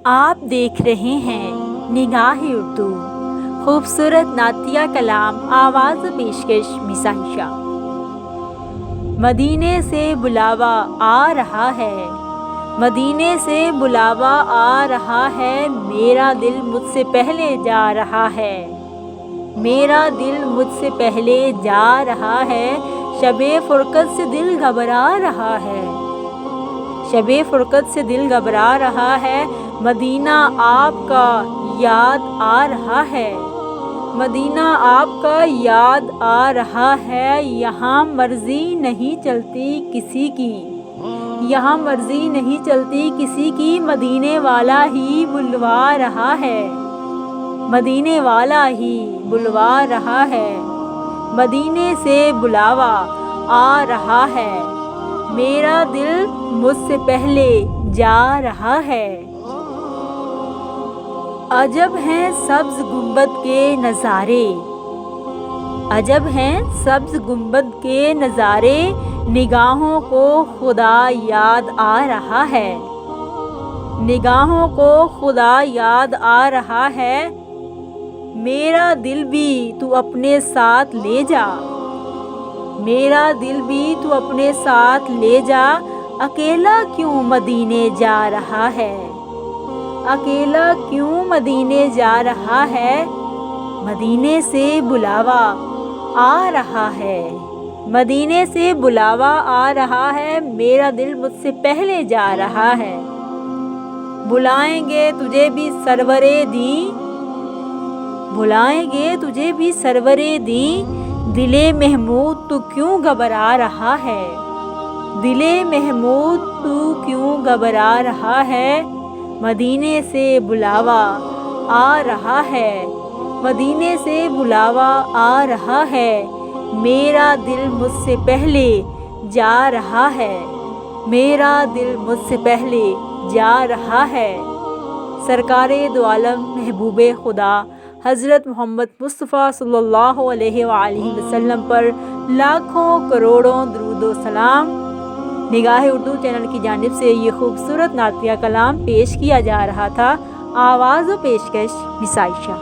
آپ دیکھ رہے ہیں نگاہ اردو، خوبصورت نعتیہ کلام، آواز و پیشکش مساحشہ۔ مدینے سے بلاوا آ رہا ہے، مدینے سے بلاوا آ رہا ہے، میرا دل مجھ سے پہلے جا رہا ہے، میرا دل مجھ سے پہلے جا رہا ہے، شب فرقت سے دل گھبرا رہا ہے، شب فرقت سے دل گھبرا رہا ہے، مدینہ آپ کا یاد آ رہا ہے، مدینہ آپ کا یاد آ رہا ہے، یہاں مرضی نہیں چلتی کسی کی، یہاں مرضی نہیں چلتی کسی کی، مدینے والا ہی بلوا رہا ہے، مدینے والا ہی بلوا رہا ہے، مدینے سے بلاوا آ رہا ہے، میرا دل مجھ سے پہلے جا رہا ہے۔ عجب ہیں سبز گنبد کے نظارے، عجب ہیں سبز گنبد کے نظارے، نگاہوں کو خدا یاد آ رہا ہے، نگاہوں کو خدا یاد آ رہا ہے، میرا دل بھی تو اپنے ساتھ لے جا، میرا دل بھی تو اپنے ساتھ لے جا، اکیلا کیوں مدینے جا رہا ہے، اکیلا کیوں مدینے جا رہا ہے، مدینے سے بلاوا آ رہا ہے، مدینے سے بلاوا آ رہا ہے، میرا دل مجھ سے پہلے جا رہا ہے، بلائیں گے تجھے بھی سرور دیں، بلائیں گے تجھے بھی سرور دیں، دل محمود تو کیوں گھبرا رہا ہے، دل محمود تو کیوں گھبرا رہا ہے، مدینے سے بلاوا آ رہا ہے، مدینے سے بلاوا آ رہا ہے، میرا دل مجھ سے پہلے جا رہا ہے، میرا دل مجھ سے پہلے جا رہا ہے۔ سرکار دو عالم محبوب خدا حضرت محمد مصطفیٰ صلی اللہ علیہ وآلہ وسلم پر لاکھوں کروڑوں درود و سلام۔ نگاہ اردو چینل کی جانب سے یہ خوبصورت نعتیہ کلام پیش کیا جا رہا تھا، آواز و پیشکش مساحشہ۔